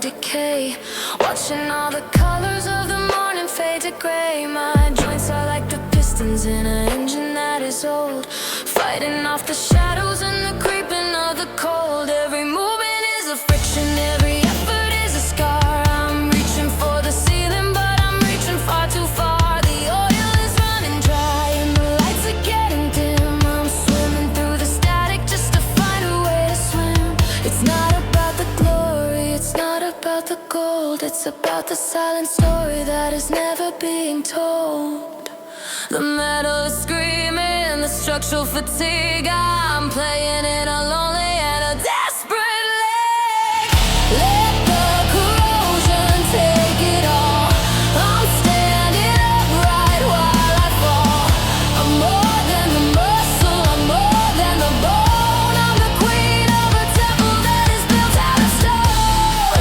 decay. Watching all the colors of the morning fade to gray. My joints are like the pistons in an engine that is old, fighting off the shadows and the creeping of the cold. Every movement is a friction, every effort is a scar. I'm reaching for the ceiling, but I'm reaching far too far. The oil is running dry and the lights are getting dim. I'm swimming through the static just to find a way to swim. It's not about the glory, it's not about the gold. It's about the silent story that is never being told. The metal is screaming, the structural fatigue. I'm playing in a lonely and a desperate league. Let the corrosion take it all. I'm standing upright while I fall. I'm more than the muscle, I'm more than the bone. I'm the queen of a temple that is built out of stone.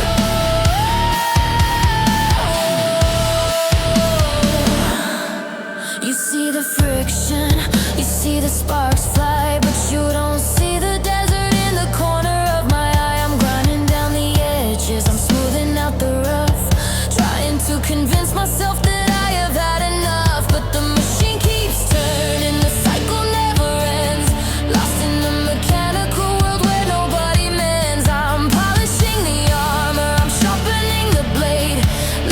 You see the friction, you see the sparks fly, but you don't see the desert in the corner of my eye. I'm grinding down the edges, I'm smoothing out the rough, trying to convince myself that I have had enough. But the machine keeps turning, the cycle never ends, lost in a mechanical world where nobody mends. I'm polishing the armor, I'm sharpening the blade,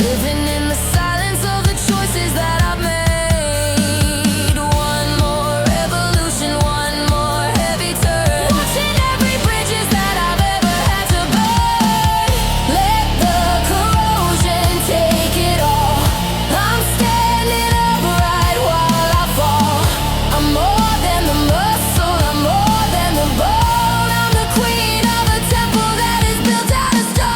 living in the silence of the choices that I've made. One more revolution, one more heavy turn, watching every bridges that I've ever had to burn. Let the corrosion take it all. I'm standing upright while I fall. I'm more than the muscle, I'm more than the bone. I'm the queen of a temple that is built out of stone.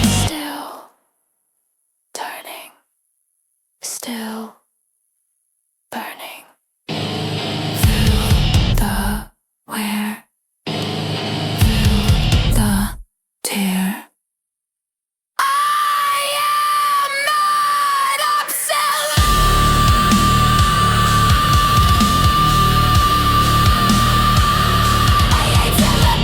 Still turning, still burning. Through the wear, through the tear. I am not obsolete. I hate to let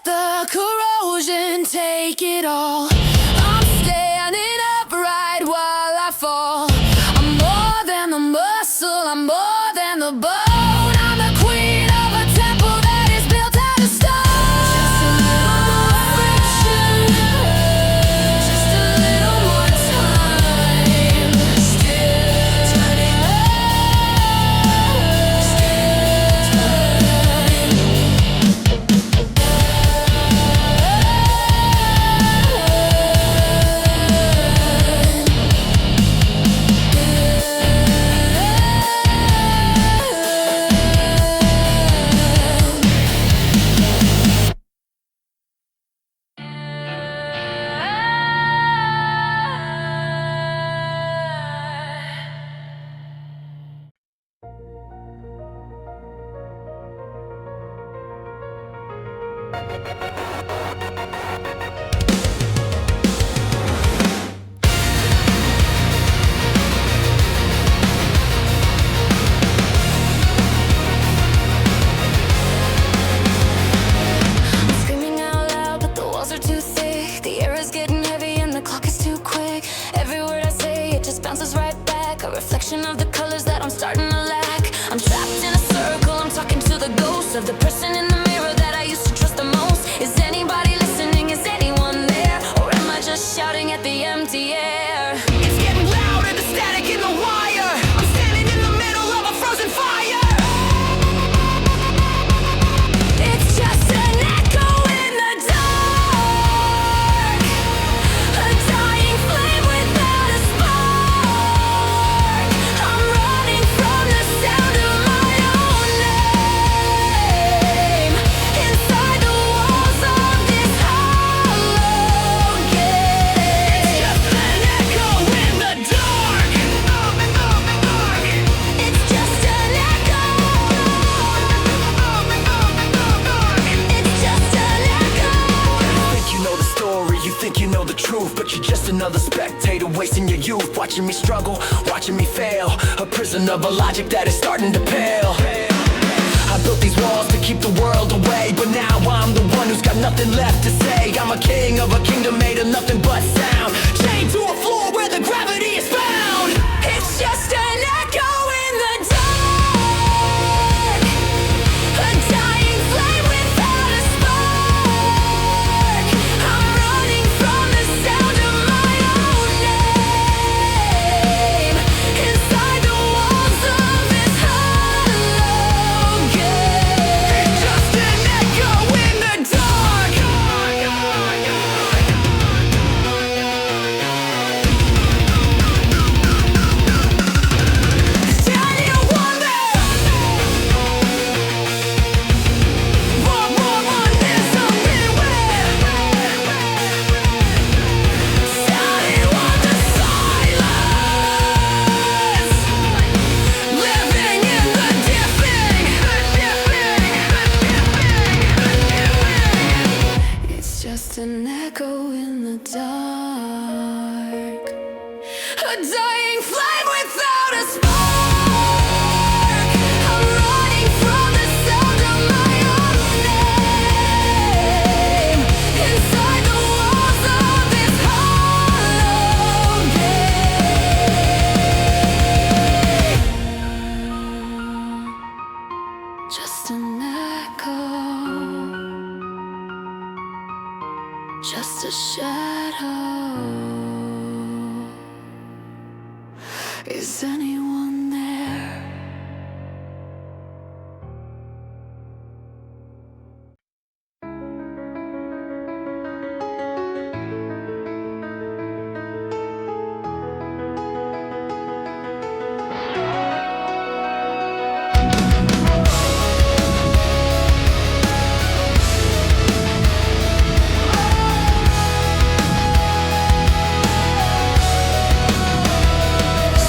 the corrosion take it all. I'm standing upright while I fall. I'm more than the muscle, I'm more than the bone. I'm the queen of a temple that is built out of stone. Just a little more friction, just a little more time. Still turning, screaming out loud, but the walls are too thick. The air is getting heavy and the clock is too quick. Every word I say, it just bounces right back, a reflection of the colors that I'm starting to lack. I'm trapped in a circle, I'm talking to the ghost of the person in the mirror that I used to trust the most. Is anybody listening? Is anyone there? Or am I just shouting at the empty air? It's getting louder, the static in the wire. I'm standing in the middle of a frozen fire. It's just an echo in the dark, a dying flame without a spark. I'm running from the sound of my own name. another spectator, wasting your youth, watching me struggle, watching me fail, a prisoner of a logic that is starting to pale. I built these walls to keep the world away, but now I'm the one who's got nothing left to say. I'm a king of a kingdom made of nothing but sound, chained to a floor where the gravity is found. It's just an echo in the dark, a dying flame without a spark. I'm running from the sound of my own name, inside the walls of this hollow gate. It's just an echo in the dark. Tell you wonder, more, there's something where. Sounding on the silence, living in the diffing. It's just an echo in the dark, a dying flame without a spark. I'm running from the sound of my own name, inside the walls of this hollow gate. Just an echo, just a shadow. Is anyone there?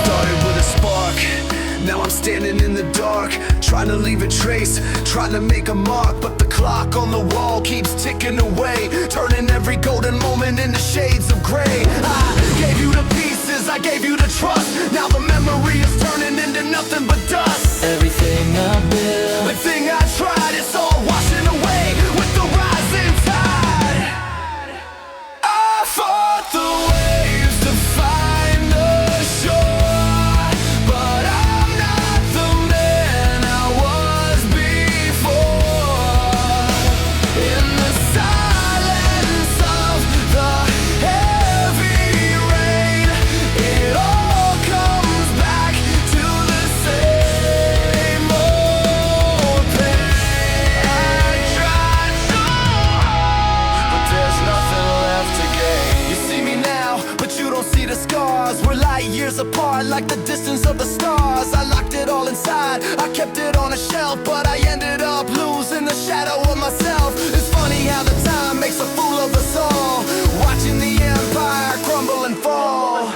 Started with a spark, now I'm standing in the dark, trying to leave a trace, trying to make a mark. But the clock on the wall keeps ticking away, turning every golden moment into shades of gray. I gave you the pieces, I gave you the trust, now the memory is turning into nothing but dust. Everything I built, Everything I tried, it's all washing away with the rising tide. I fought the waves to find the shore, but I'm not the man I was before. In the silence of the heavy rain, it all comes back to the same old pain. I tried so hard, but there's nothing left to gain. You see me now, but you don't see the scars. We're light years apart, like the distance of the stars. I locked it all inside, I kept it on a shelf, but I ended up losing the shadow of myself. It's funny how the time makes a fool of us all, watching the empire crumble and fall.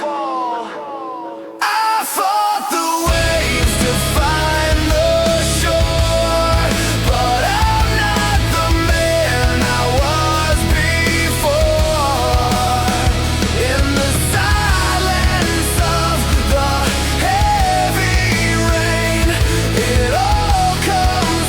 I fought the waves to find the shore, but I'm not the man I was before. In the silence of the heavy rain, it all comes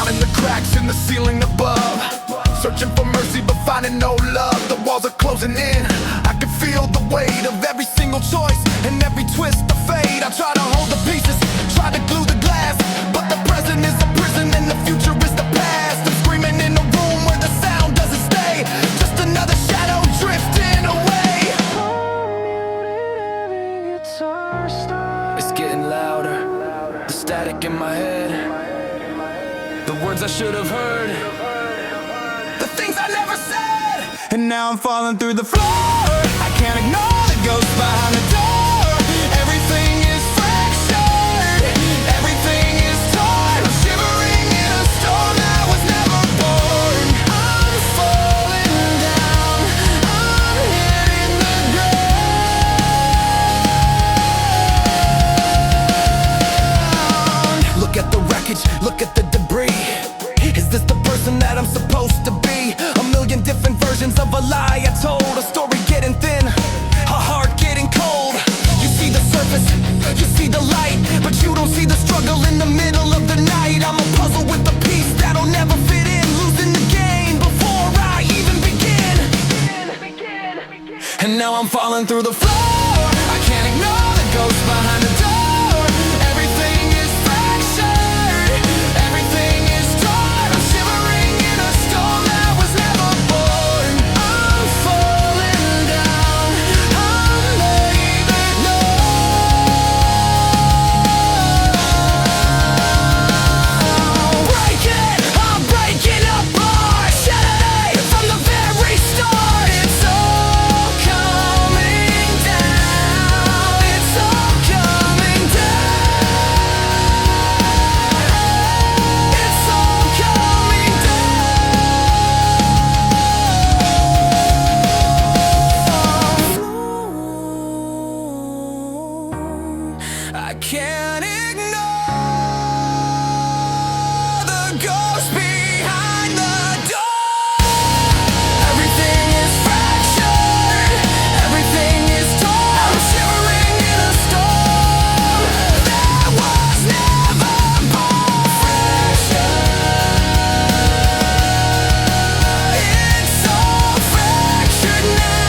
counting the cracks in the ceiling above, searching for mercy but finding no love. The walls are closing in, I can feel the weight of every single choice and every twist of fate. I try to hold the pieces, try to glue the glass, but the present is a prison and the future is the past. I'm screaming in a room where the sound doesn't stay, just another shadow drifting away. It's getting louder, the static in my head, the words I should have heard, the things I never said. And now I'm falling through the floor, I can't ignore the ghost behind the door. Everything is fractured, everything is torn. I'm shivering in a storm that was never born. I'm falling down, I'm hitting the ground. Look at the wreckage, look at the debris. Is this the person that I'm supposed to be? A million different versions of a lie I told, a story getting thin, a heart getting cold. You see the surface, you see the light, but you don't see the struggle in the middle of the night. I'm a puzzle with a piece that'll never fit in, losing the game before I even begin. And now I'm falling through the floor, I can't ignore the ghost behind the door. Everything is fractured, everything is torn. I'm shivering in a storm that was never born. I'm falling down, I'm leaving now. I'm breaking apart, shattered from the very start. It's all coming down, it's all coming down, it's all coming down. I can't ignore the ghost behind the door. Everything is fractured, everything is torn. I'm shivering in a storm that was never born. It's all fractured now.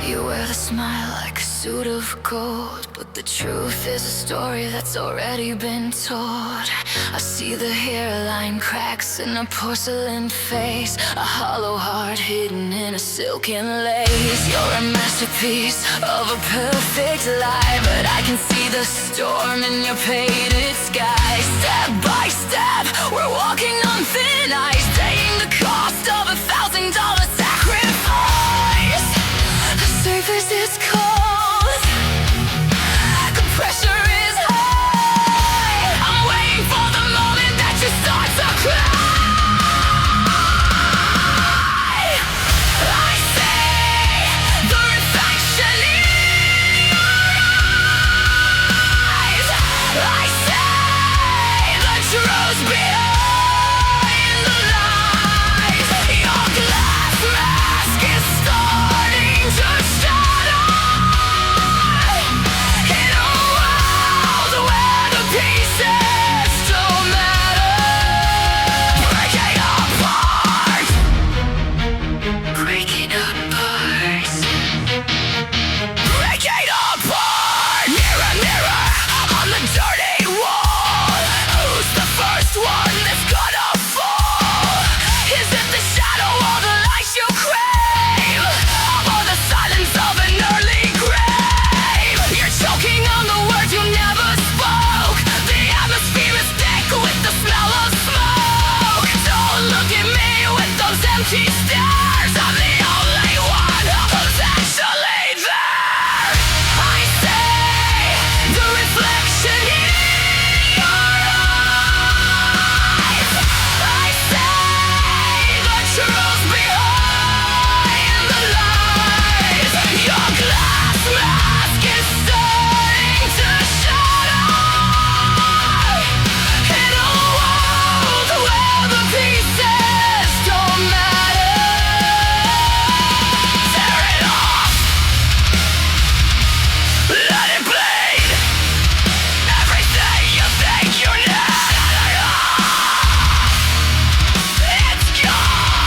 You wear the smile like a suit of gold, but the truth is a story that's already been told. I see the hairline cracks in a porcelain face, a hollow heart hidden in a silken lace. You're a masterpiece of a perfect lie, but I can see the storm in your painted sky. Step by step, we're walking on thin ice, paying the cost of $1,000 sacrifice. The surface is cold, the pressure is high. I'm waiting for the moment that you start to cry. I see the reflection in your eyes. I see the truth behind empty stairs. I'm the only one who's actually there. I see the reflection in your eyes. I see the truth behind the lies. Your glass mask is starting to shatter in a world where the pieces don't matter. Tear it off, let it bleed. Everything you think you need, it's gone.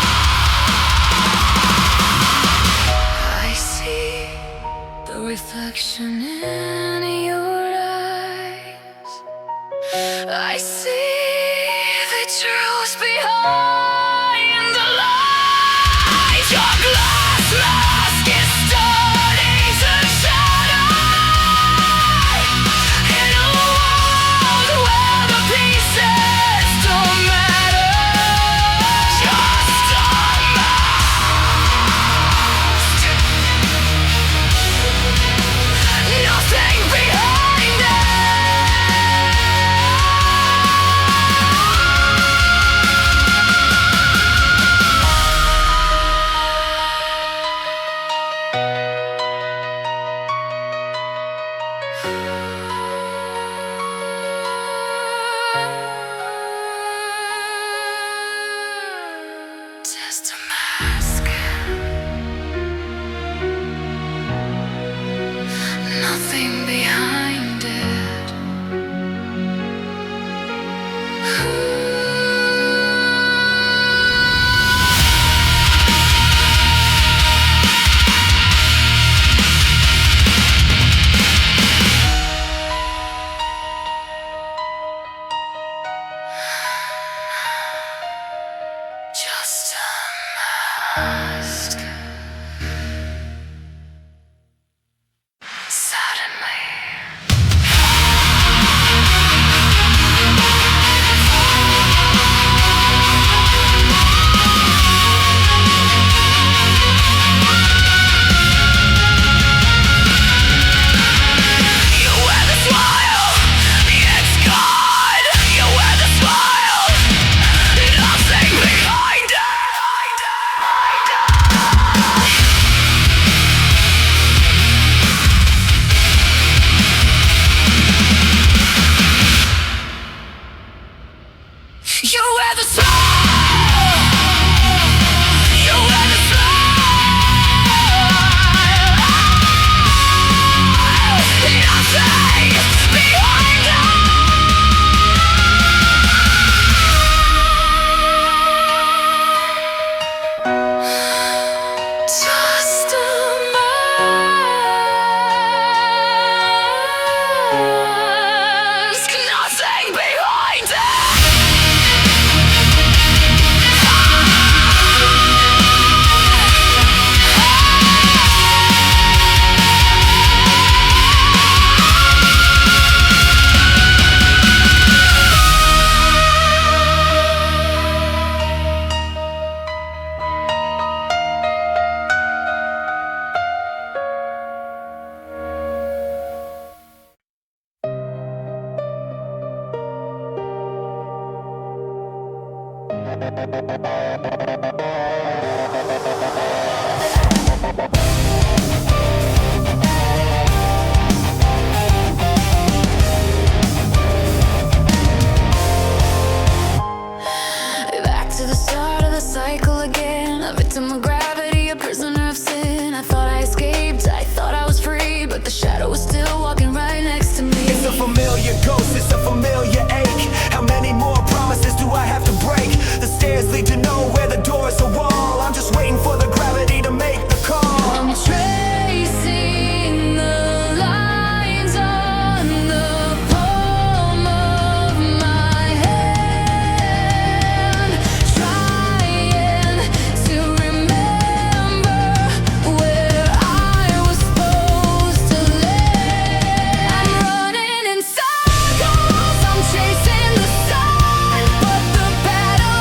I see the reflection in your eyes. I see the truth behind the lies. Your glass mask is starting to shatter in a world where the pieces don't matter. Just a mask, nothing behind it. Just a mask, nothing behind it. Just a mask. Suddenly, you wear the smile, it's gone. You wear the smile, nothing behind it. You wear the smile. You wear the smile. Nothing behind it. Just a mask. Nothing behind it. Back to the start of the cycle again. A victim of gravity, a prisoner of sin. I thought I escaped, I thought I was free, but the shadow was still walking right next to me. It's a familiar ghost, it's a familiar ache. How many more promises do I have to break? The stairs lead to nowhere, the door is a wall. I'm just waiting for the gravity to make the call. I'm tracing the lines on the palm of my hand, trying to remember where I was supposed to land. I'm running in circles, I'm chasing the sun, but the battle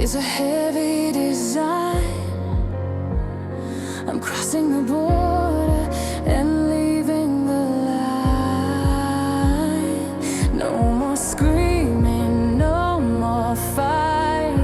is a heavy design. I'm crossing the border and leaving the line. No more screaming, no more fight.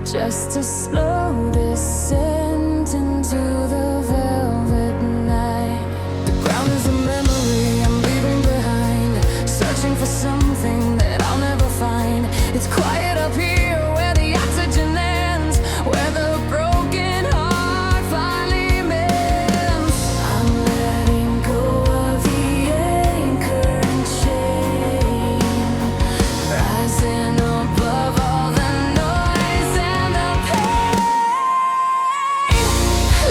Just a slow descent into the velvet night. The ground is a memory I'm leaving behind, searching for something that I'll never find. It's quiet up here where the oxygen ends, where the broken heart finally mends. I'm letting go of the anchor and chain, rising above all the noise and the pain.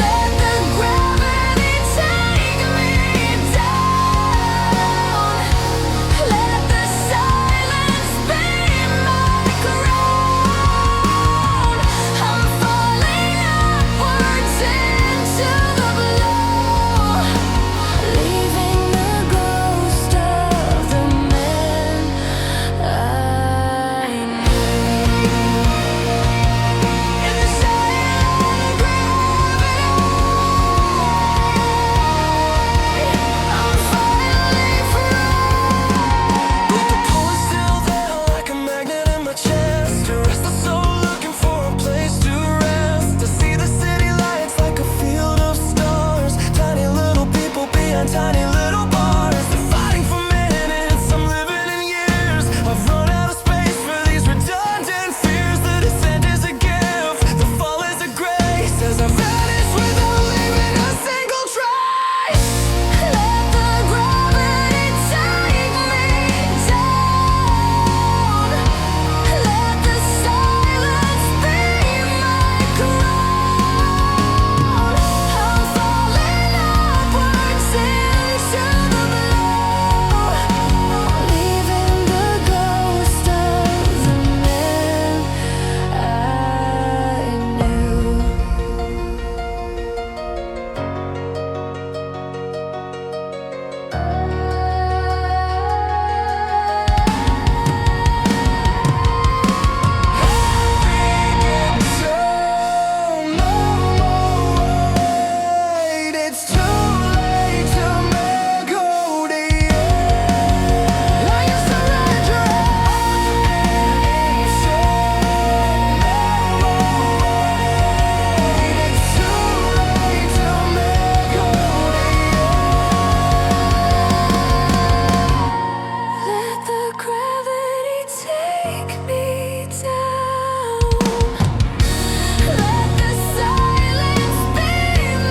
Let the gravity take me down. Let the silence be my crown. I'm falling upwards into the blue, leaving the ghost of the man I knew. In the silent gravity, I'm finally free. But the pull is still there like a magnet in my chest. To rest the soul, looking for a place to rest. To see the city lights like a field of stars. Tiny little people behind tiny little bars. They're fighting for minutes, I'm living in years. I've run out of space for these redundant fears. The descent is a gift, the fall is a grace. As I vanish without leaving a single trace. Let the gravity take me down. Let the silence be my crown. I'm falling upwards into the blue, leaving the ghost of the man I knew. It's too late to make good the end. Are you It's too late to make good the end. Let the gravity take me down. Let the silence be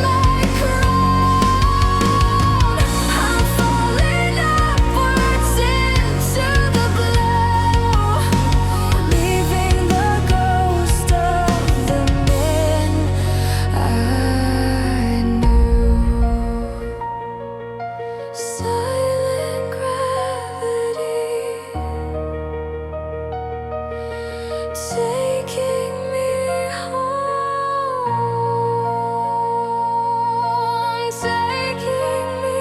my crown. I'm falling upwards into the blue, leaving the ghost of the man I knew. Silent gravity taking me home, taking me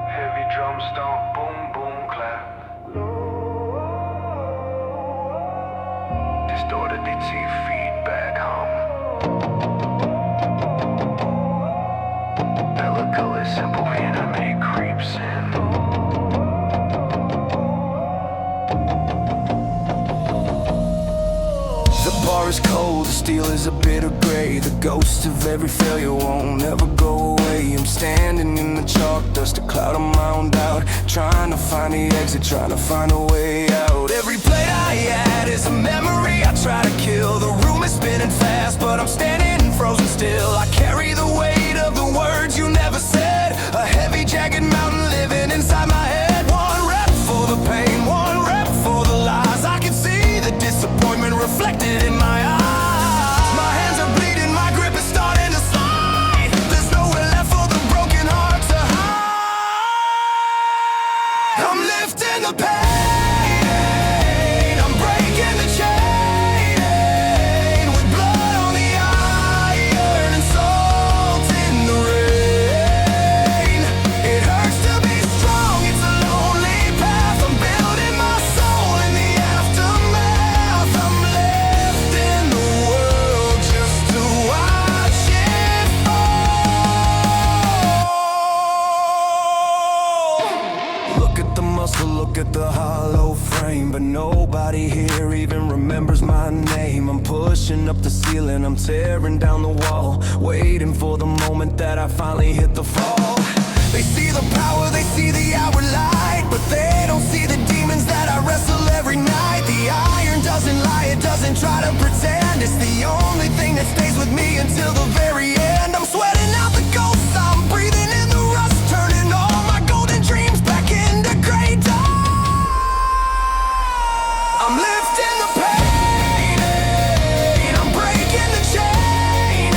Heavy drum stomp, boom boom clap. Distorted DT feedback hum. Melancholy simple anime creeps in. The bar is cold, the steel is a bitter gray. The ghost of every failure won't ever go away. I'm standing in the chalk dust, a cloud of my own doubt, trying to find the exit, trying to find a way out. Every plate I had is a memory I try to kill. The room is spinning fast, but I'm standing frozen still. I carry the weight of the words you never said, a heavy jagged mountain living inside my head. One rep for the pain, one rep for the lies. I can see the disappointment reflected in my eyes. My hands are bleeding, my grip is starting to slide. There's nowhere left for the broken heart to hide. I'm lifting the pain. wants to look at the hollow frame, but nobody here even remembers my name. I'm pushing up the ceiling, I'm tearing down the wall, waiting for the moment that I finally hit the fall. They see the power, they see the outward light, but they don't see the demons that I wrestle every night. The iron doesn't lie, it doesn't try to pretend. It's the only thing that stays with me until the very end. I'm sweating out the ghosts, I'm breathing in the rust, turning all my golden dreams back into gray dust. I'm lifting the pain, I'm breaking the chain,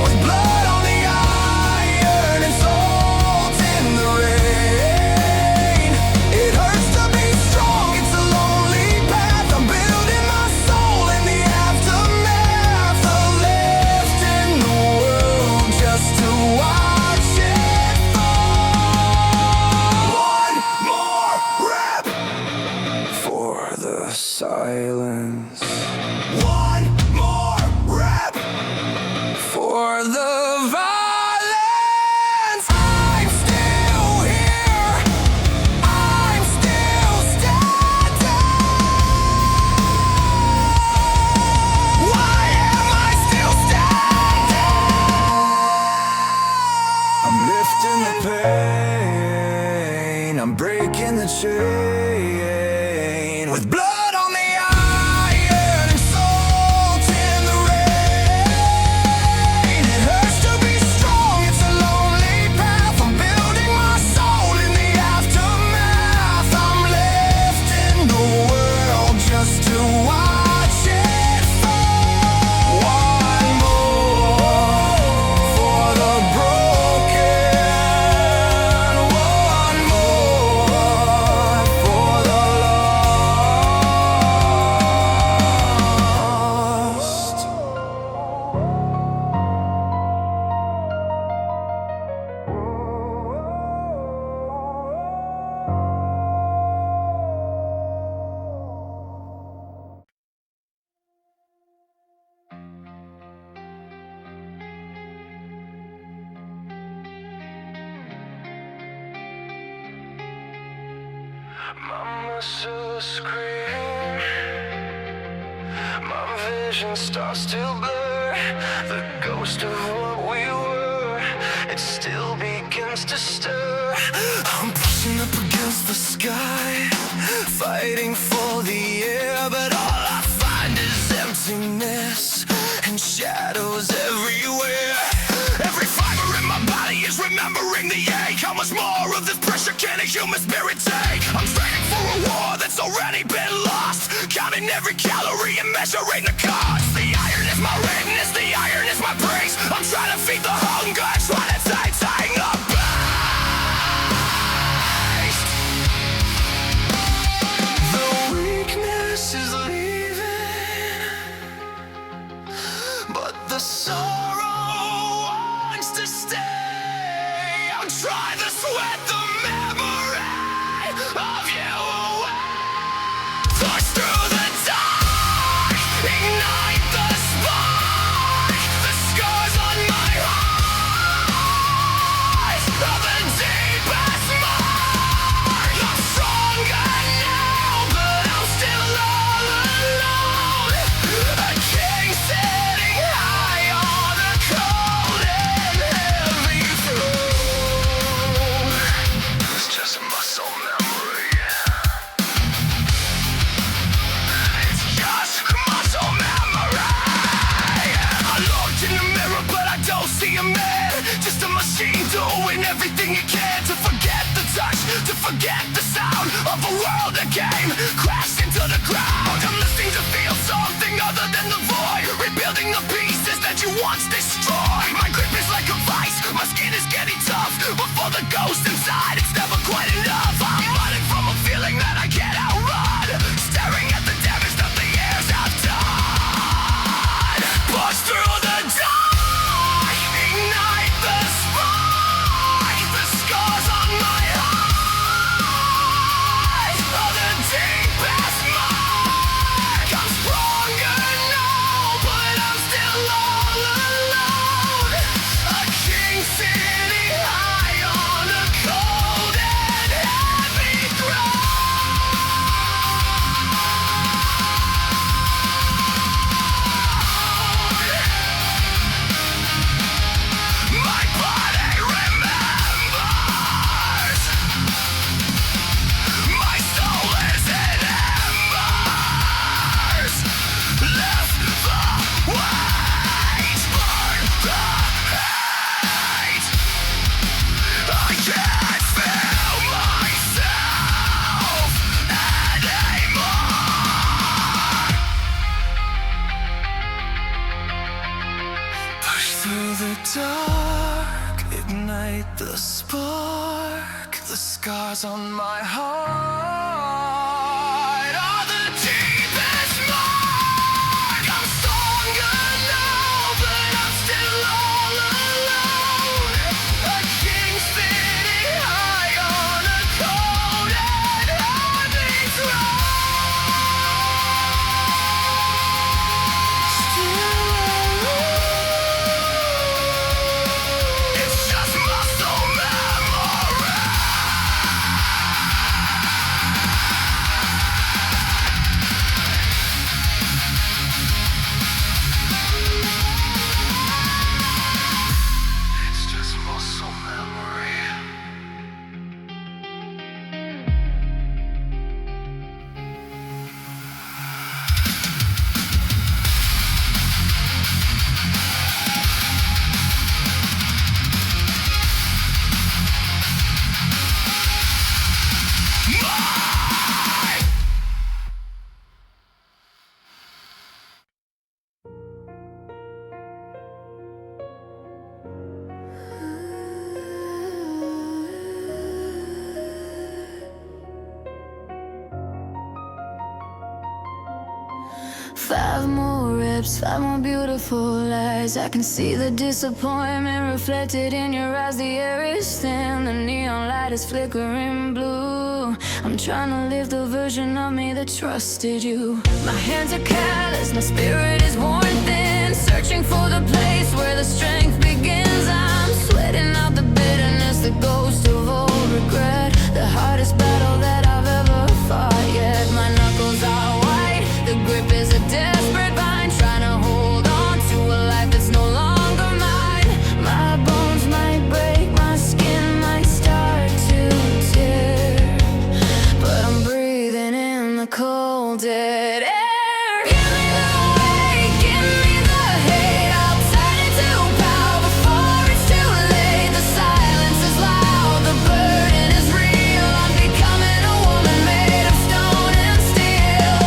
with blood on the iron and salt in the rain. It hurts to be strong, it's a lonely path. I'm building my soul in the aftermath of lifting the world just to watch it fall. One more rep for the silence. One more rep for the violence. I'm still here, I'm still standing. Why am I still standing? I'm lifting the pain, I'm breaking the chain, with blood on the iron and salt in the rain. It hurts to be strong, it's a lonely path. I'm building my soul in the aftermath. I'm lifting the world just to watch it fall. One more for the broken, one more for the lost. My muscles scream, my vision starts to blur. The ghost of what we were, it still begins to stir. I'm pushing up against the sky, fighting for the air, but all I find is emptiness and shadows everywhere. Every fiber in my body is remembering the ache. How much more of this pressure can a human spirit take? I'm training for a war that's already been lost, counting every calorie and measuring the cost. The iron is my weakness, the iron is my praise. I'm trying to feed the hunger, trying to tighten the beast. The weakness is leaving, but the sorrow wants to stay. I'm trying to sweat the memory of you away. Push through the dark, ignite the spark. The scars on my eyes are the deepest mark. I'm stronger now, but I'm still all alone. A king sitting high on a cold and heavy throne. It's just a muscle memory. It's just muscle memory. I looked in the mirror, but I don't see a man. Just a machine doing everything it can to forget the touch, to forget the sound of a world that came crashed into the ground. I'm listening to feel something other than the void, rebuilding the pieces that you once destroyed. My grip is like a vice, my skin is getting tough, but for the ghost inside, it's never quite enough. I'm running from a feeling that I can't outrun, staring at the damage that the years have done. Push through the dark, ignite the spark. The scars on my eyes are the deepest mark. I'm stronger now, but I'm still all alone. A king sitting high on a cold scars on my heart are the deepest mark. I'm stronger now, but I'm still all alone. A king sitting high on a cold and heavy throne. Still alone. It's just muscle memory. It's just muscle memory. Five more reps, five more beautiful lies. I can see the disappointment reflected in your eyes. The air is thin, the neon light is flickering blue. I'm trying to live the version of me that trusted you. My hands are callous, my spirit is worn thin, searching for the place where the strength begins. I'm sweating out the bitterness, the ghost of old regret, the hardest battle that I've ever fought yet. My knuckles are white, the grip is a desperate bind, trying to hold on to a life that's no longer mine. My bones might break, my skin might start to tear, but I'm breathing in the cold dead air. Give me the weight, give me the hate. I'll turn it to power before it's too late. The silence is loud, the burden is real. I'm becoming a woman made of stone and steel.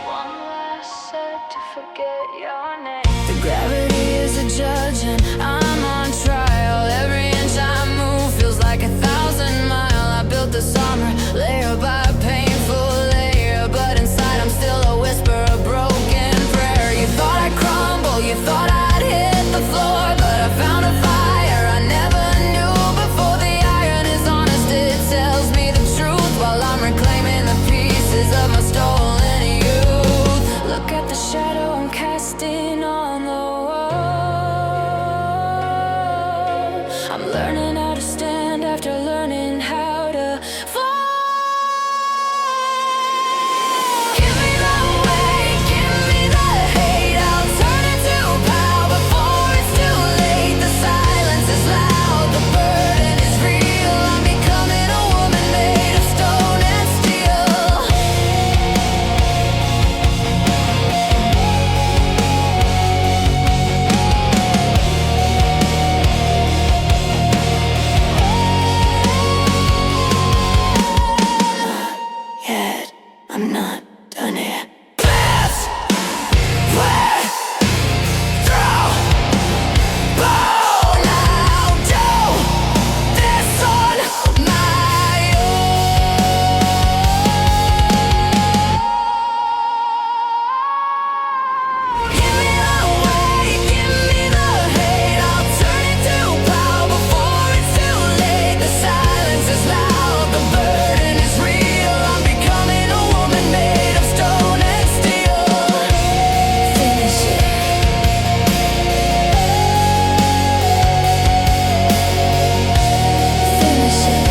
One last set to forget your name. The gravity is a judge and I'm on trial. Every inch I move feels like 1,000 miles. I built this armor layer by painful layer, but inside I'm still a whisper, a broken prayer. You thought I'd crumble, you thought I'd hit the floor, but I found a fire I never knew before. The iron is honest, it tells me the truth while I'm reclaiming the pieces of my stolen youth. Look at the shadow I'm casting on the wall. I'm learning how to stand after learning how to fall. Give me the weight, give me the hate. I'll turn it to power before it's too late. The silence is loud, the burden is real. I'm becoming a woman made of stone and steel. Yet I'm not done yet. This way through. Bold. I'll do this on my own. Give me the weight, give me the hate. I'll turn it to power before it's too late. The silence is loud, the burden is real. I'm becoming a woman made of stone and steel. Finish it. Finish it.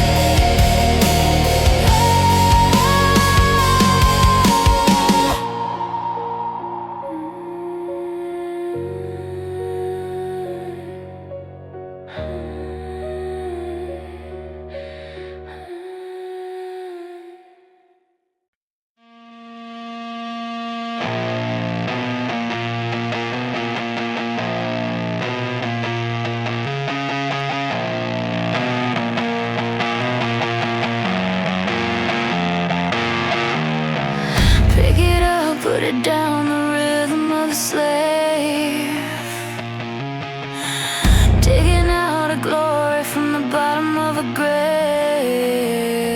Pick it up, put it down, the rhythm of the slave. Digging out a glory from the bottom of a grave.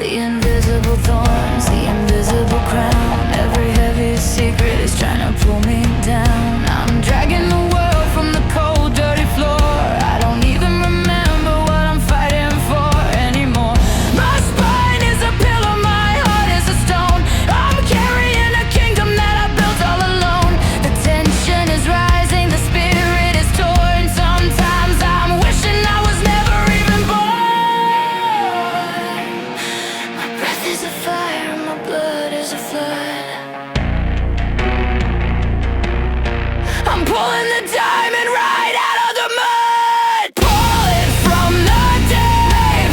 The invisible thorns, the invisible crown. Every heavy secret is trying to pull me down. I'm dragging the world from the cold, dirty floor. I don't even remember what I'm fighting for anymore. My spine is a pillow, my heart is a stone. I'm carrying a kingdom that I built all alone. The tension is rising, the spirit is torn. Sometimes I'm wishing I was never even born. My breath is a fire, my blood is a flood. I'm pulling the diamond right out of the mud. Pull it from the deep.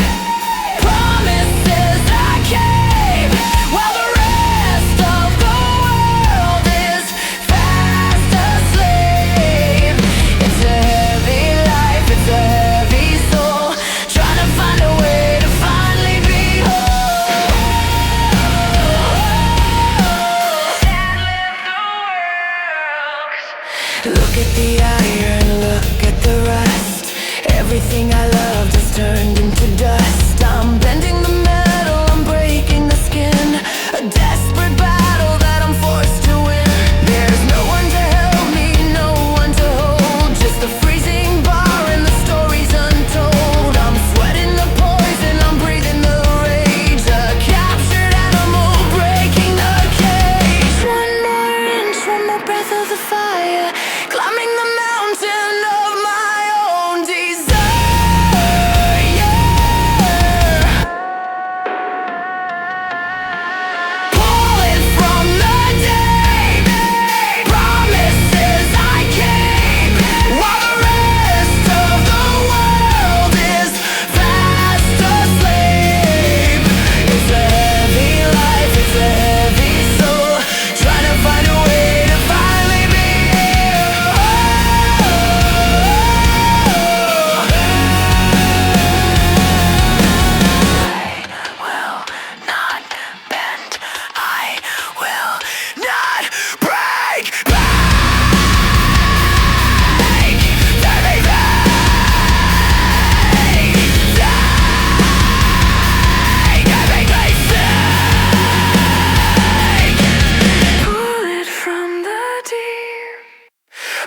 Promises I keep, while the rest of the world is fast asleep. It's a heavy life, it's a heavy soul, trying to find a way to finally be whole. Can't live the world. Look at the iron, look at the rust. Everything I loved has turned into dust. I'm bending the metal, I'm breaking the skin. A desperate battle that I'm forced to win. There's no one to help me, no one to hold. Just a freezing bar and the story's untold. I'm sweating the poison, I'm breathing the rage. A captured animal breaking the cage. One more inch, one more breath of the fire, climbing the mountain of my own desire, yeah. Pull it from the deep. Promises I keep, while the rest of the world is fast asleep. It's a heavy life, it's a heavy soul, trying to find a way to finally be pull it from the deep.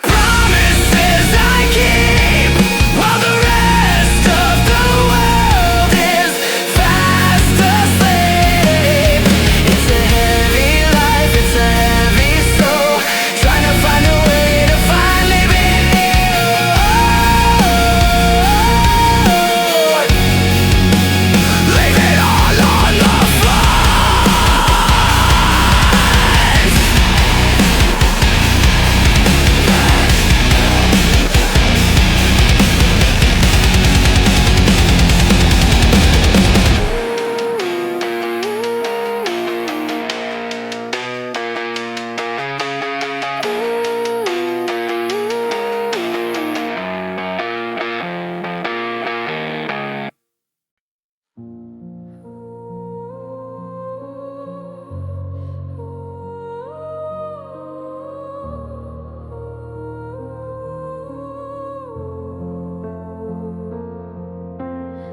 Promises I keep, while the rest of the world is fast asleep. It's a heavy life, it's a heavy soul, trying to find a way to finally be whole. Leave it all on the floor.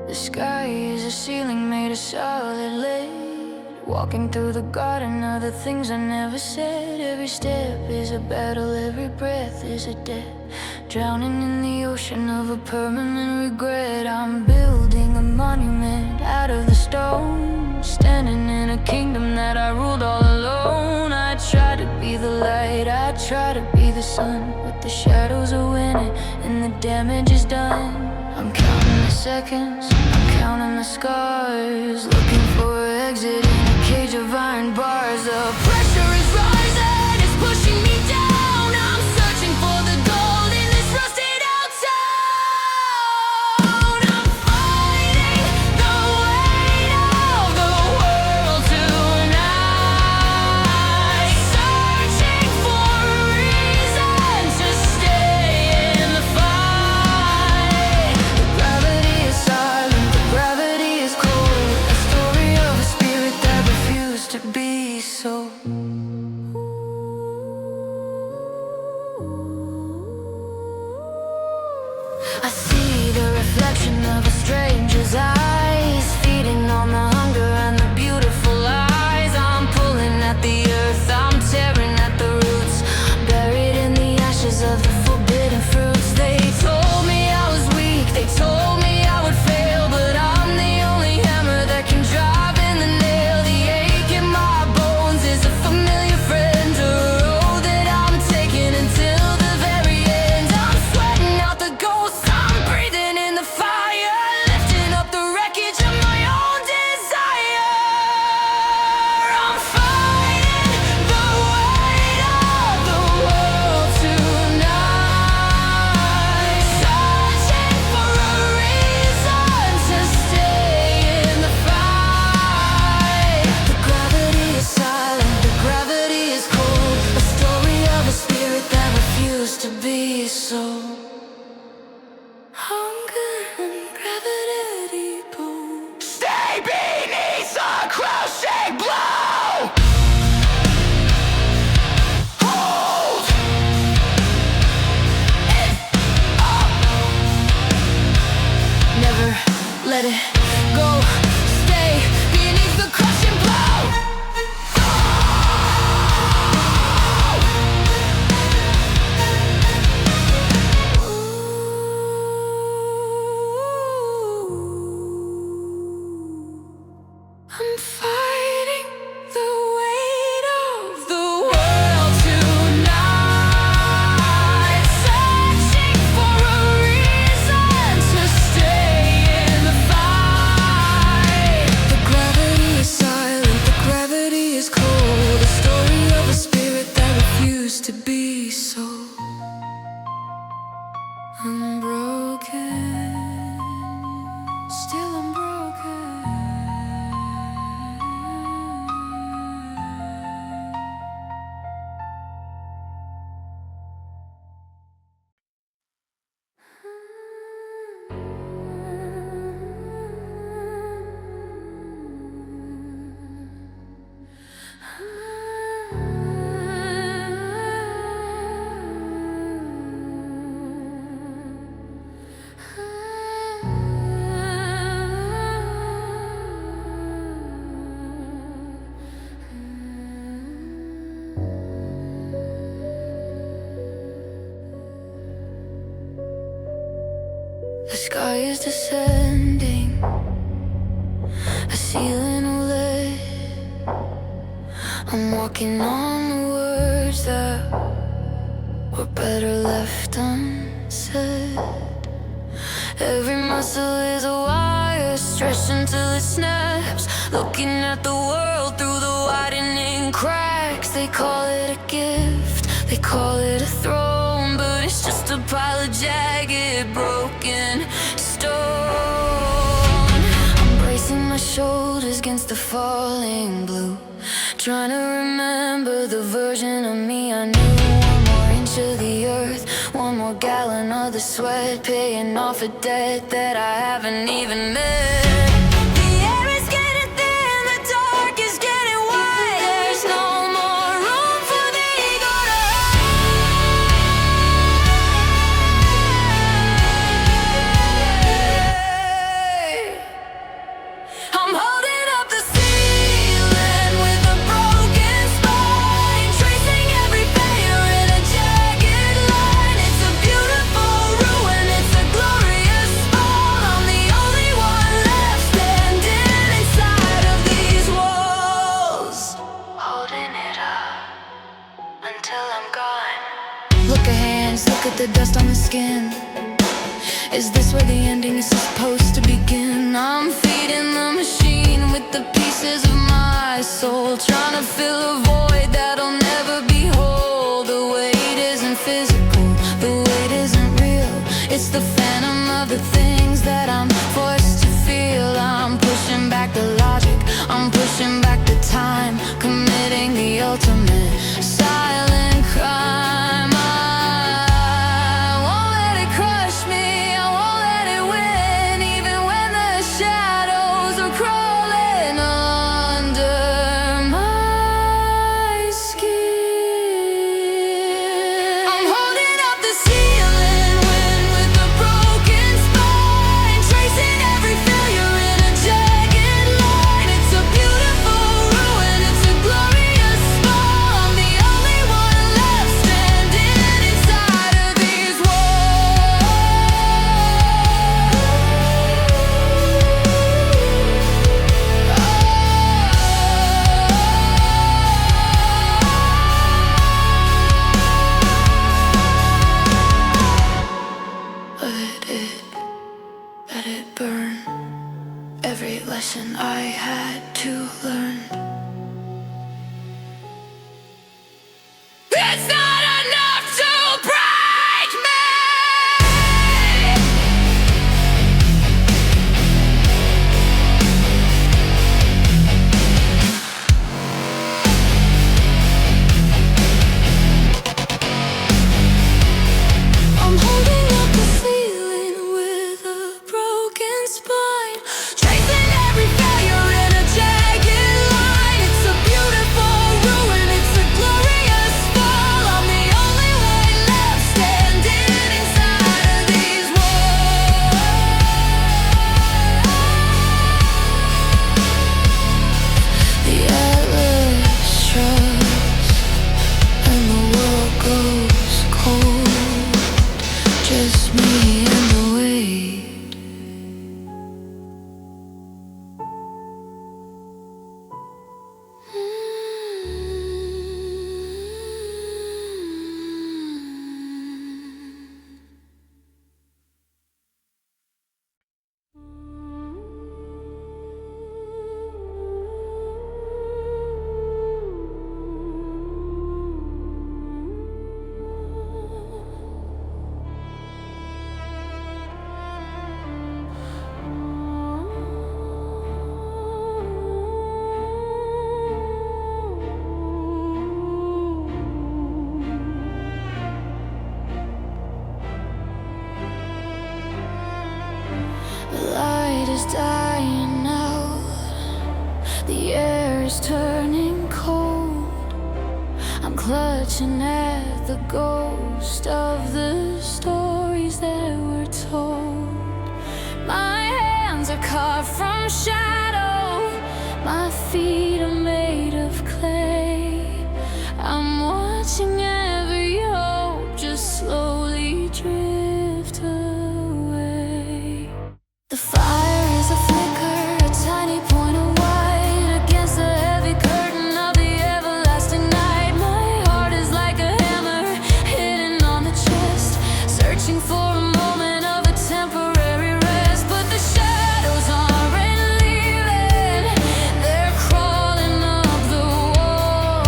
The sky is a ceiling made of solid lead. Walking through the garden of the things I never said. Every step is a battle, every breath is a debt. Drowning in the ocean of a permanent regret. I'm building a monument out of the stone, standing in a kingdom that I ruled all alone. I try to be the light, I try to be the sun, but the shadows are winning and the damage is done. I'm counting the seconds, I'm counting the scars, looking for an exit in a cage of iron bars. The pressure is rising, it's pushing me down. I'm searching for the gold in this rusted out town. I'm fighting the weight of the world tonight, searching for a reason to stay in the fight. The gravity is silent, the gravity is cold. A shake, blow. Hold it up. Never let it go. Stay beneath the crushing blow. I'm fighting the weight of the world tonight, searching for a reason to stay in the fight. The gravity is silent, the gravity is cold, a story of a spirit that refused to be so. I'm broken, still I'm broken. The sky is descending, a ceiling of lead. I'm walking on the words that were better left unsaid. Every muscle is a wire, stretched until it snaps. Looking at the world through the widening cracks. They call it a gift, they call it a throne, but it's just a pile of jagged, broken stone. I'm bracing my shoulders against the falling blue, trying to remember the version of me I knew. One more inch of the earth, one more gallon of the sweat, paying off a debt that I haven't even met. The air is getting thin, the dark is getting wide. There's no more room for the ego to hide. I'm holding up the ceiling with a broken spine, tracing every failure in a jagged line. It's a beautiful ruin, it's a glorious fall. I'm the only one left standing inside of these walls, holding it up until I'm gone. Look at hands, look at the dust on the skin. Is this where the ending is supposed to begin? I'm feeding the machine with the pieces of my soul, trying to fill a void that'll never be whole. The weight isn't physical, the weight isn't real. It's the phantom of the things that I'm forced to feel. I'm pushing back the logic, I'm pushing back the time, committing the ultimate silent crime. I won't let it crush me, I won't let it win, even when the shadows are crawling under my The air is turning cold. I'm clutching at the ghost of the stories that were told. My hands are carved from shadow. My feet are made of clay. I'm watching every hope just slowly drift away. The fire is a flicker, a tiny point of white against the heavy curtain of the everlasting night. My heart is like a hammer hidden on the chest, searching for a moment of a temporary rest. But the shadows aren't leaving, they're crawling up the wall,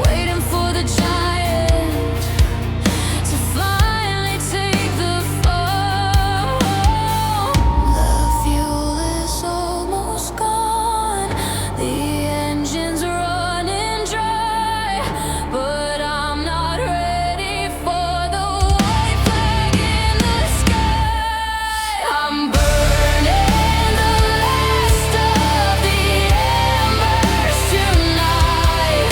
waiting for the giant to finally take the fall. The fuel is almost gone, the engine's running dry, but I'm not ready for the white flag in the sky. I'm burning the last of the embers tonight.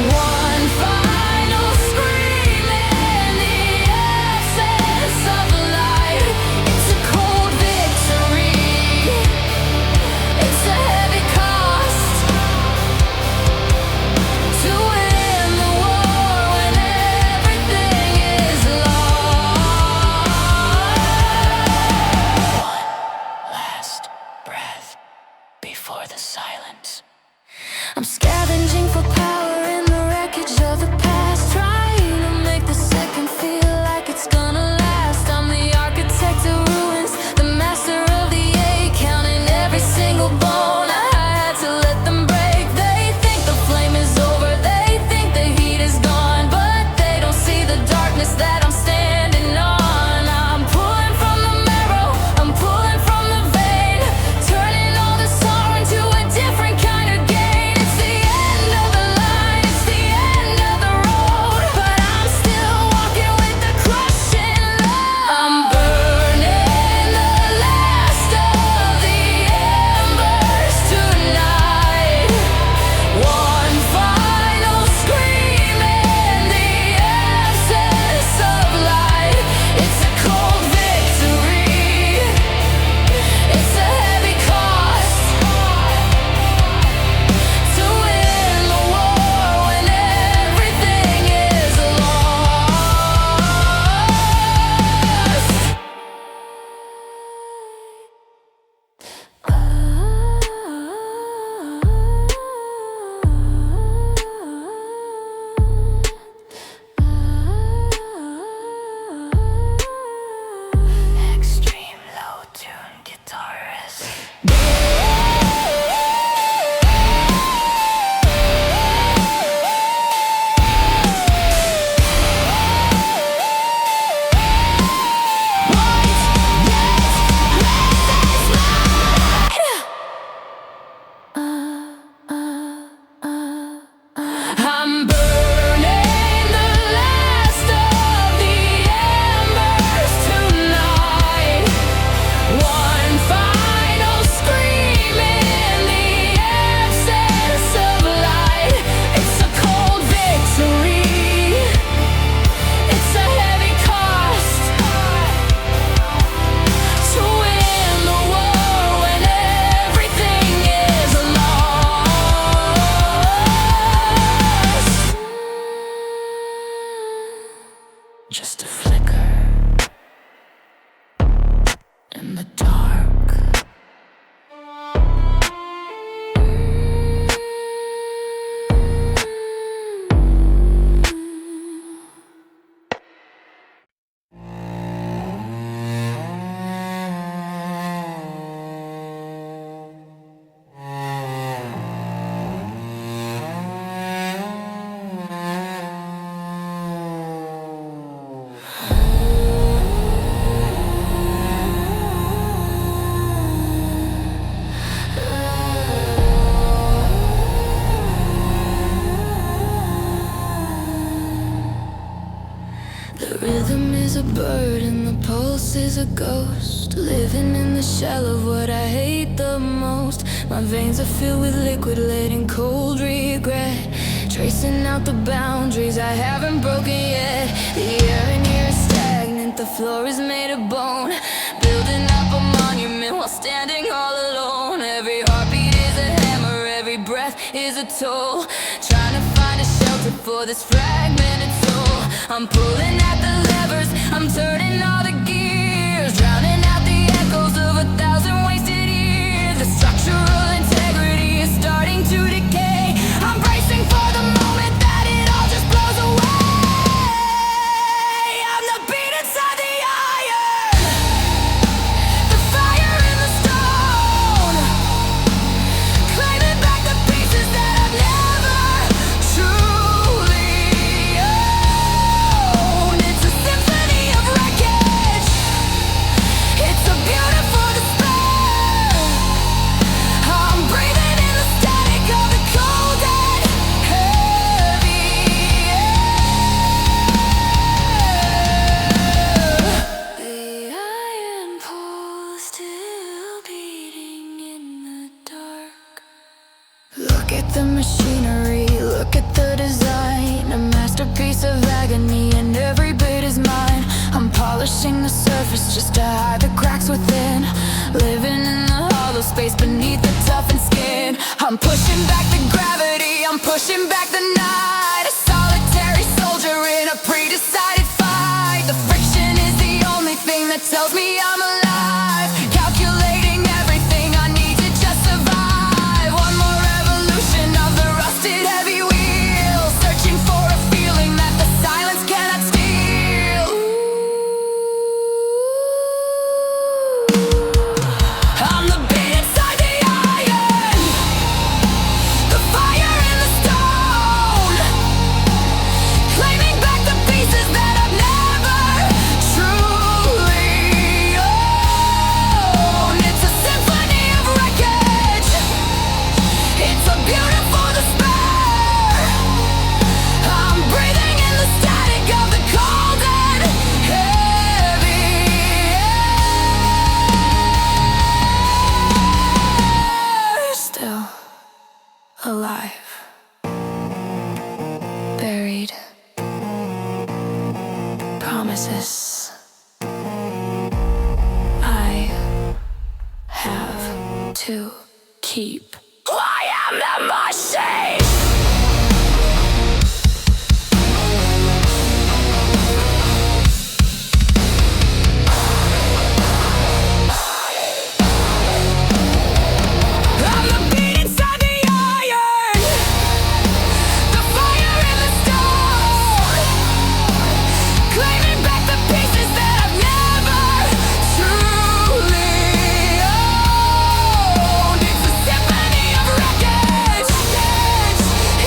One final scream in the absence of light. It's a cold victory. It's a heavy cost to win the war when everything is lost. One last breath before the silence. I'm scavenging for power in the wreckage of the past, trying to make the second feel like it's gonna last. I'm the architect of ruins, the master of the eight, counting every single bone. I had to let them break. They think the flame is over, they think the heat is gone, but they don't see the darkness that I'm standing on. I'm pulling from the marrow, I'm pulling from the vein, turning all the sorrow into a different kind of gain. It's the end of the line, it's the end of the road, but I'm still walking with the crushing load. I'm burning the last of the embers tonight. One final scream in the absence of light. It's a cold victory. It's a heavy cost to win the war when everything is lost. Extreme low tune guitarist. I'm burning the last of the embers tonight. One final scream in the absence of light. It's a cold victory. It's a heavy cost to win the war when everything is lost. Just a flicker in the dark. The rhythm is a bird and the pulse is a ghost. ghost, living in the shell of what I hate the most. My veins are filled with liquid lead and cold regret, tracing out the boundaries I haven't broken yet. The air in here is stagnant, the floor is made of bone, building up a monument while standing all alone. Every heartbeat is a hammer, every breath is a toll, trying to find a shelter for this fragmented soul. I'm pulling at the levers, I'm turning all the gears, drowning out the echoes of 1,000 wasted years. The structural integrity is starting to decay. I'm bracing for the moment that it all just blows away. I'm the beat inside the iron, the fire in the stone, claiming back the pieces that I've never truly owned. It's a symphony of wreckage, it's a beautiful despair. I'm breathing in the static of the cold and heavy air. The iron pole still beating in the dark. Look at the machinery, look at the design, a masterpiece of agony, and every bit is mine. I'm polishing the surface just to hide the cracks within, living in the hollow space beneath the toughened skin. I'm pushing back the gravity, I'm pushing back the night, a solitary soldier in a pre-decided fight. The friction is the only thing that tells me I'm alive, calculating everything I need to just survive. One more revolution of the rusted heavy wheel, searching for a feeling that the silence cannot steal. I'm the beat inside the iron, the fire in the stone, claiming back the pieces that I've never truly owned. It's a symphony of wreckage, it's a beautiful despair. I'm breathing in the static of the cold and heavy air. Still alive, buried, promises I have to keep. I am the machine. I'm the beat inside the iron, the fire in the stone, claiming back the pieces that I've never truly owned. It's a symphony of wreckage,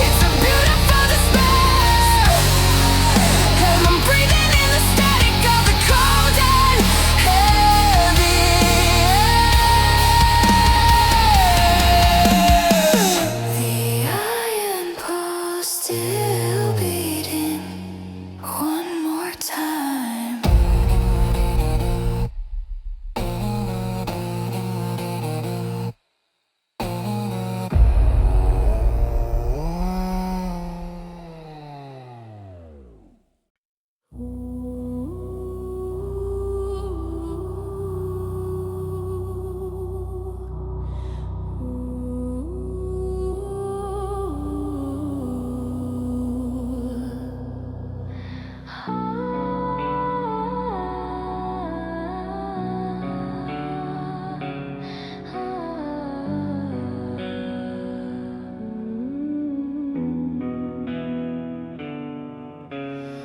it's a beautiful despair. And I'm breathing in the static of the cold and heavy air. The iron pole still beating one more time.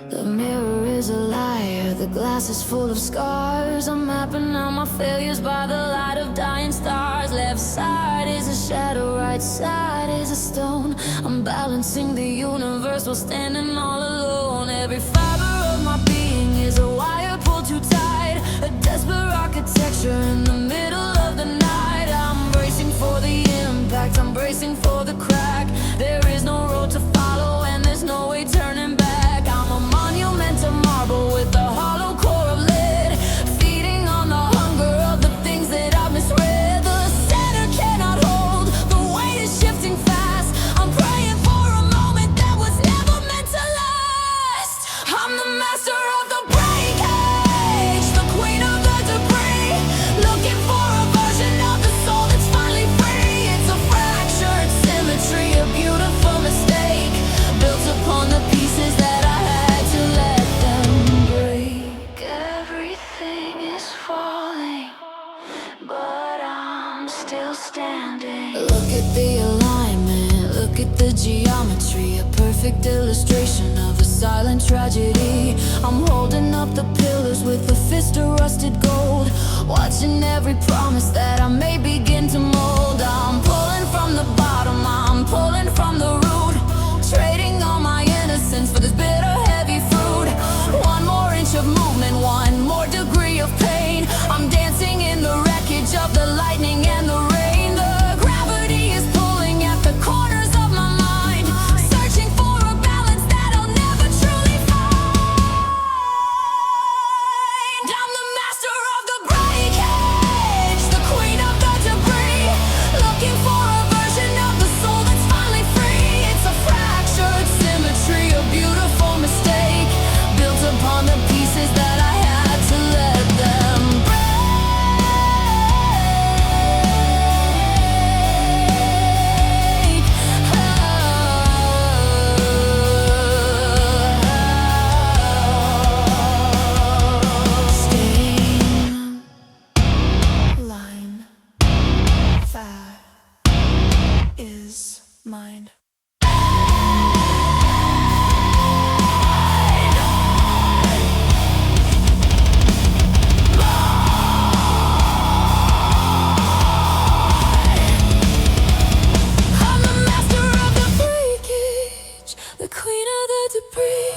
The mirror is a liar, the glass is full of scars. I'm mapping out my failures by the light of dying stars. Left side is a shadow, right side is a stone. I'm balancing the universe while standing all alone. Every fiber of my being is a wire pulled too tight, a desperate architecture in the middle of the night. I'm bracing for the impact, I'm bracing for the crack. There is no road to follow and there's no way turning back. I'm a monument to marble with a hollow core of lead, feeding on the hunger of Look at the geometry, a perfect illustration of a silent tragedy. I'm holding up the pillars with a fist of rusted gold, watching every promise that I may begin to mold. I'm pulling from the bottom, I'm pulling from the root, trading all my innocence for this bitter heavy fruit. One more inch of movement, one more degree of pain. I'm dancing in the wreckage of the lightning and the rain. The gravity is pulling at the corners of my mind, searching for a balance that I'll never truly find. I'm the master of the breakage, the queen of the debris, looking for a version of the soul that's finally free. It's a fractured symmetry, a beautiful mistake, built upon the pieces that I had to let them break. Stain, line, that is mine. I'm the master of the breakage, the queen of the debris,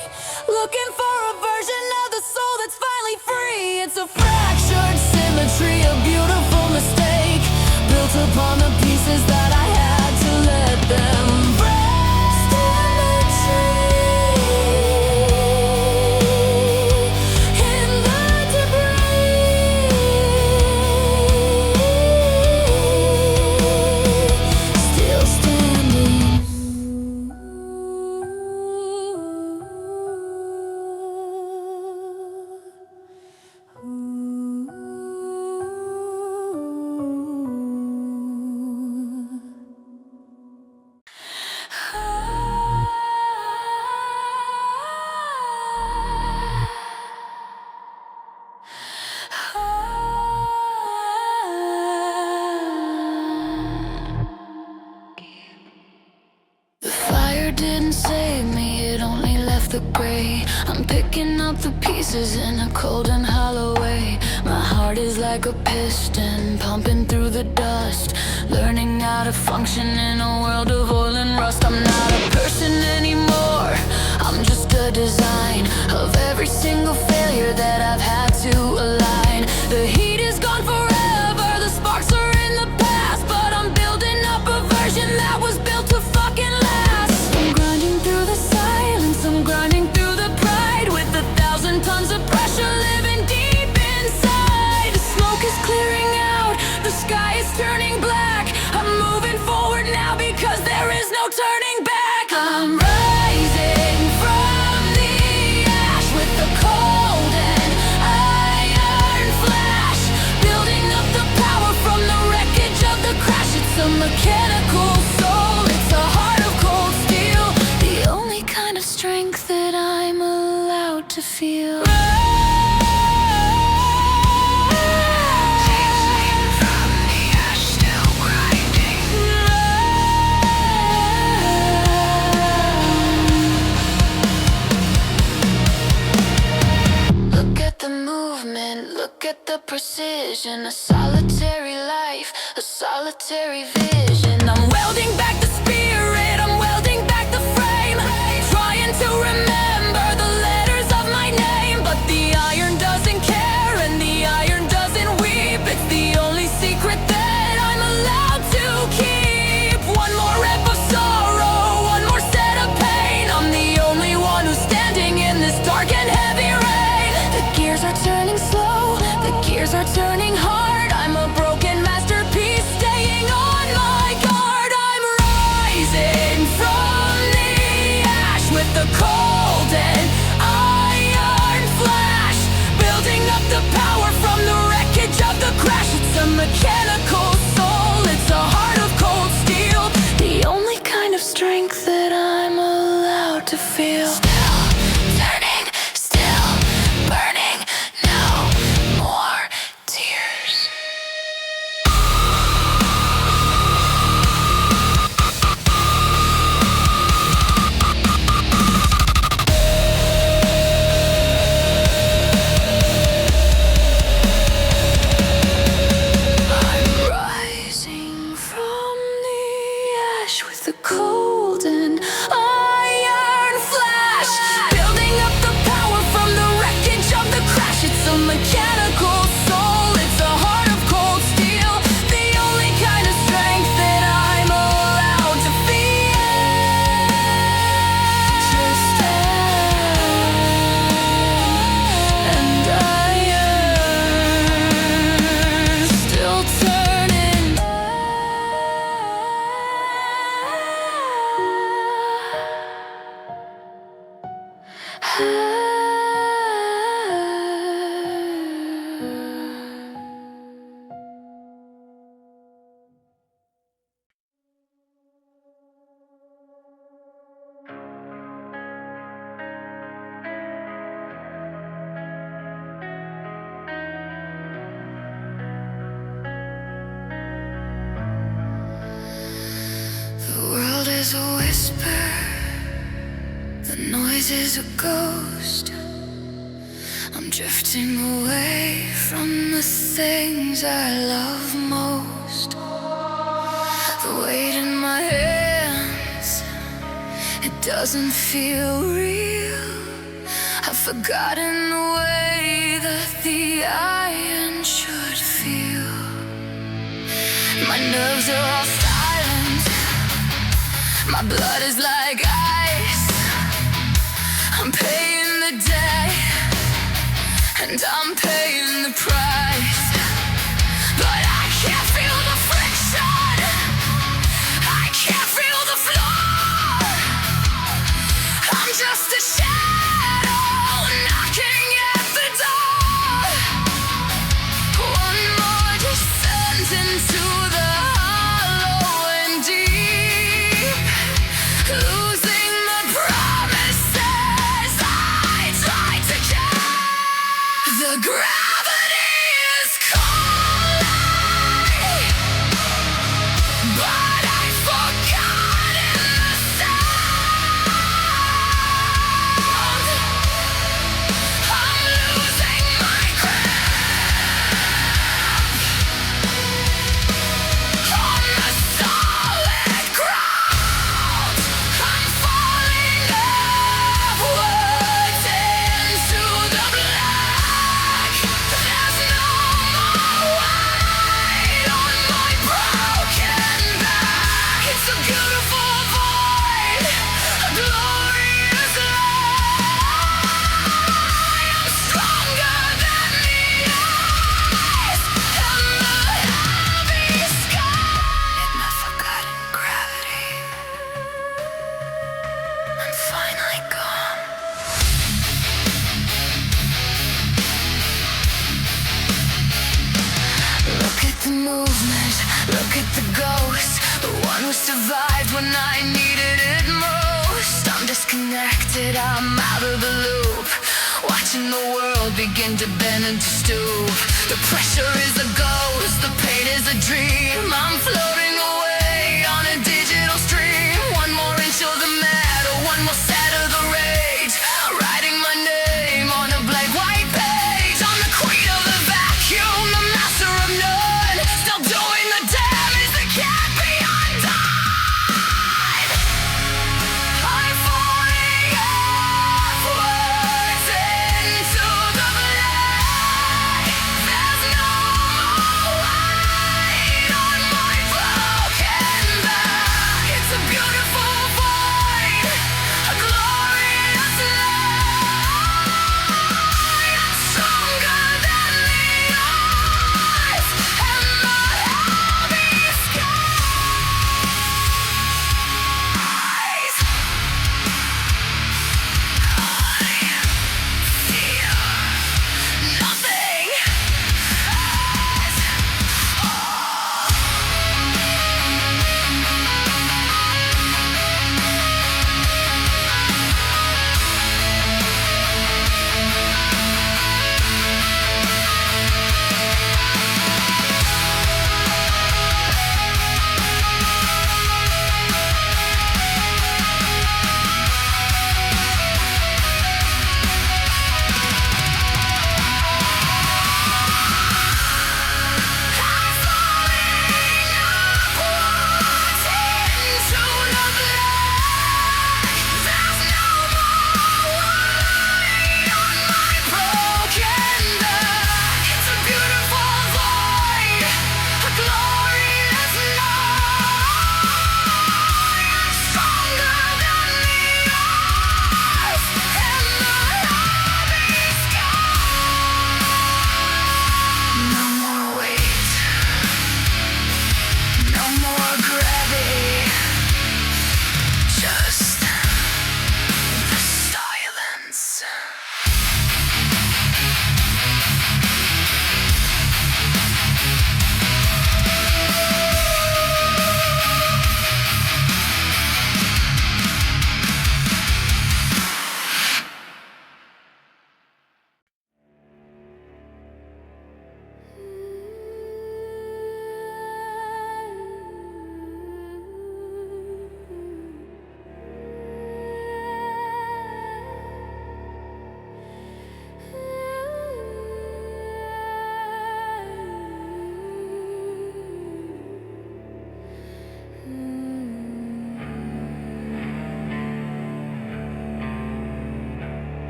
looking for a version of the soul that's finally free. It's a fractured symmetry, a beautiful mistake, built upon the pieces that I had to let them break. Symmetry in the debris, still standing. The fire didn't save me, it only left the gray. I'm picking up the pieces in a cold and hollow way. My heart is like a piston, pumping through the dust, learning how to function in a world of oil and rust. I'm not a person anymore, I'm just a design of every single failure that I've had to align. The heat is gone forever, the sparks are in the past, but I'm building up a version that was built to fucking last. I'm grinding through the silence, I'm grinding through the pride, with 1,000 tons of pressure living deep inside. The smoke is clearing out, the sky is turning black. I'm moving forward now because there is no turning back. I'm rising from the ash with the cold and iron flash, building up the power from the wreckage of the crash. It's a mechanical soul, it's a heart of cold steel, the only kind of strength that I'm allowed to feel. Look at the movement, look at the precision, a solitary life, a solitary vision. I'm welding back the spirit, I'm welding back the frame, trying to remember the letters of my name. But the iron doesn't care and the iron doesn't weep, it's the only secret that I'm allowed to keep. One more rep of sorrow, one more set of pain, I'm the only one who's standing in this dark and heavy rain. The gears are turning slow, the gears are turning hard, I'm a broken masterpiece staying on my guard. I'm rising from the ash with the cold and iron flash, building up the power from the wreckage of the crash. It's a mechanical soul, it's a heart of cold steel, the only kind of strength that I'm allowed to feel. Still turning, still burning, no more tears. the cold and iron flash, building up the power from the wreckage of the crash. It's a mechanical soul, it's a heart of cold steel, the only kind of strength that I'm allowed to feel. Just and iron still turning. The world is a whisper, the noise is a ghost. I'm drifting away from the things I love most. The weight in my hands, it doesn't feel real. I've forgotten the way that the iron should feel. My nerves are all silent, my blood is like ice. I'm paying the debt, and I'm paying the price. But I can't feel the friction, I can't feel the floor. I'm just a shadow knocking at the door. One more descent into the hollow and deep, losing the promises I tried to keep. The gravity is calling, but I've forgotten the sound. I'm losing my grip on the solid ground. I'm falling upwards into the black. There's no more weight on my broken back. It's a beautiful void, a glorious lie. I'm stronger than the ice and the heavy sky. In my forgotten gravity, I'm finally gone. Look at the movement, look at the ghost, the one who survived when I needed it most. I'm disconnected, I'm out of the loop, watching the world begin to bend and to stoop. The pressure is a ghost, the pain is a dream. I'm floating away on a digital stream. One more inch of the metal, one more set of the rage. Writing my name on a blank white page. I'm the queen of the vacuum, the master of none. Still doing the damage that can't be undone. I'm falling upwards into the black. There's no more weight on my broken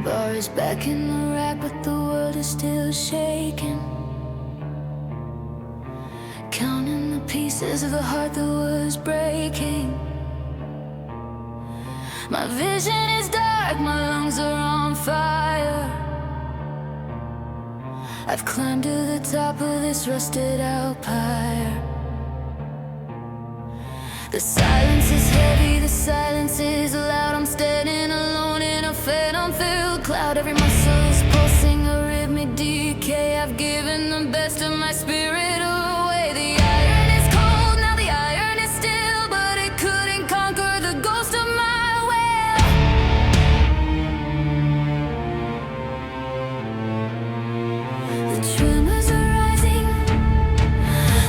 Bar is back in the rack, but the world is still shaking. Counting the pieces of the heart that was breaking. My vision is dark, my lungs are on fire. I've climbed to the top of this rusted out pyre. The silence is heavy, the silence is loud. I'm standing alone in a phantom-filled cloud. Every muscle is pulsing a rhythmic decay. I've given the best of my spirit away. The iron is cold, now the iron is still, but it couldn't conquer the ghost of my will. The tremors are rising,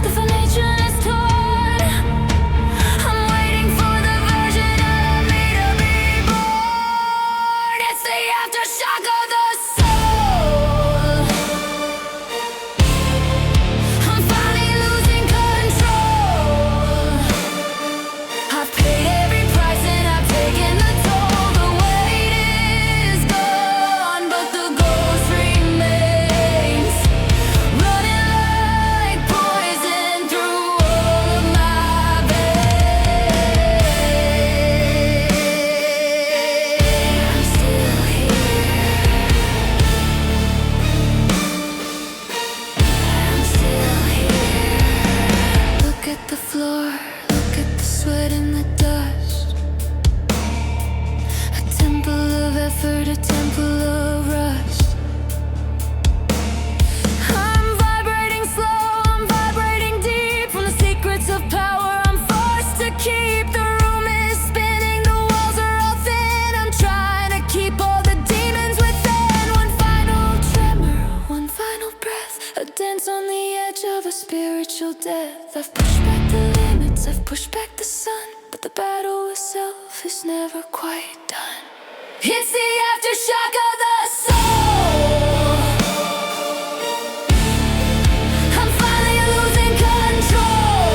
the foundation is torn. I'm waiting for the version of me to be born. It's the aftershock of the soul. I'm finally losing control. I've paid every price and I've taken the toll. The weight is gone, but the ghost remains, running like poison through all of my veins. I'm still here. I'm still here. Look at the floor, look at the sweat and the dust. A temple of effort, a temple of rust. I'm vibrating slow, I'm vibrating deep. From the secrets of power I'm forced to keep. The room is spinning, the walls are all thin. I'm trying to keep all the demons within. One final tremor, one final breath. A dance on the edge of a spiritual death. I've pushed back the limits, I've pushed back the sun, but the battle with self is never quite done. It's the aftershock of the soul. I'm finally losing control.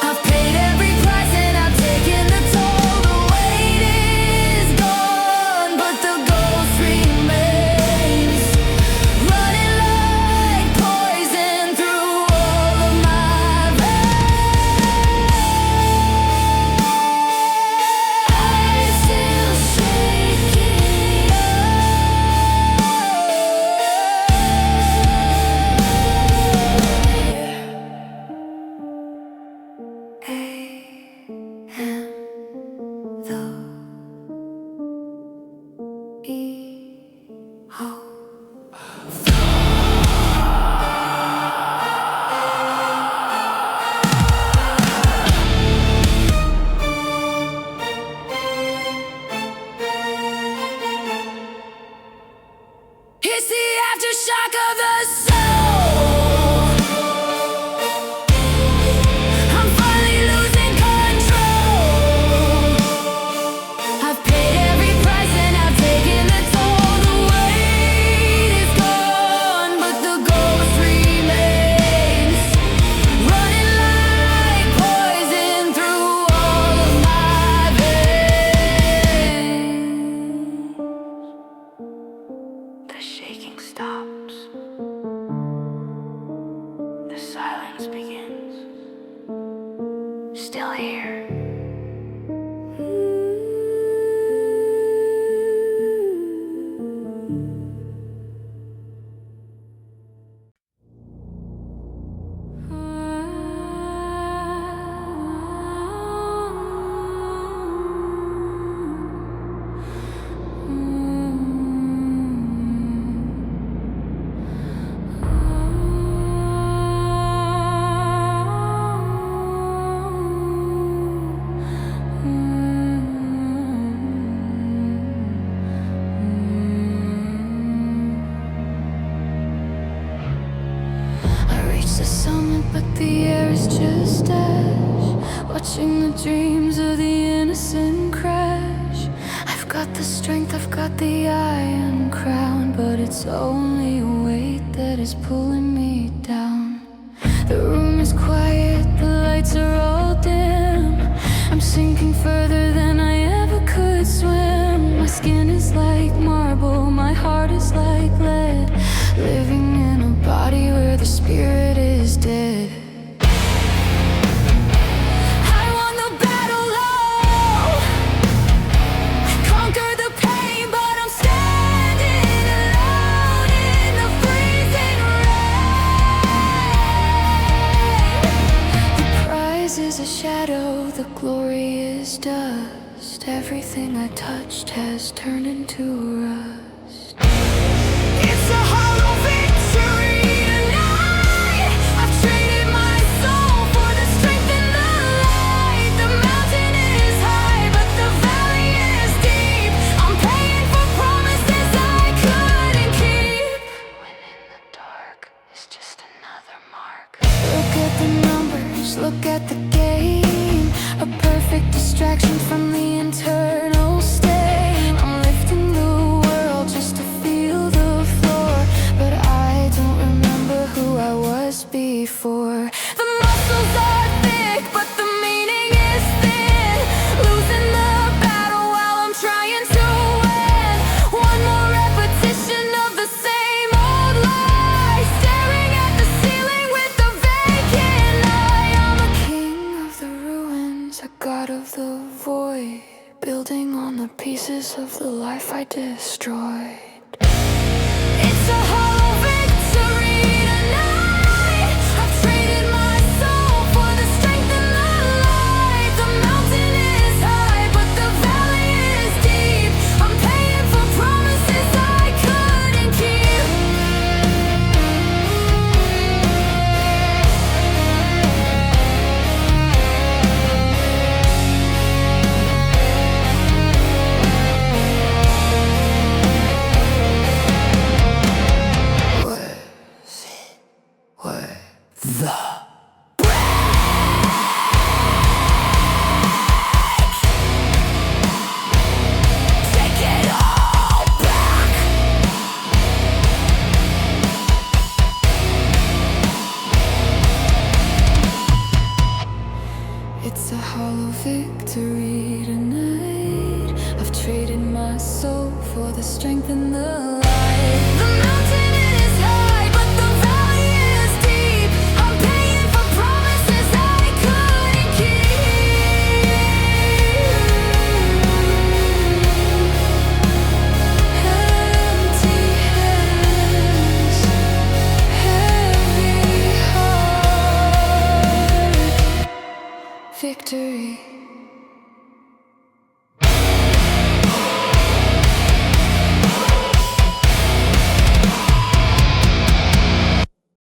I've paid every price and I've taken the toll. The weight is gone, but the ghost remains, running like poison through all of my veins. I'm still shaking. It's the aftershock of the soul. I'm finally losing control. I've paid every price and I've taken the toll. The weight is gone, but the ghost remains, running like poison through all of my veins. The shaking stops. The silence begins. Still here. The summit, but the air is just ash. Watching the dreams of the innocent crash. I've got the strength, I've got the iron crown, but it's only a weight that is pulling me down. The room is quiet, the lights are all dim. I'm sinking further than I ever could swim. My skin is dust. Everything I touched has turned into rust. It's a hollow victory tonight. I've traded my soul for the strength and the light. The mountain is high, but the valley is deep. I'm paying for promises I couldn't keep. When in the dark is just another mark. Look at the numbers, look at the game. A perfect distraction from the internal stain. I'm lifting the world just to feel the floor, but I don't remember who I was before. The muscles are thick, but the meaning is thin. Losing the battle while I'm trying to win. One more repetition of the same old lie. Staring at the ceiling with a vacant eye. I'm a king of the ruins, a god of the void, building on the pieces of the life I destroyed. It's a hollow victory tonight. I've traded my soul for the strength and the light. The mountain is high, but the valley is deep. I'm paying for promises I couldn't keep. Worth the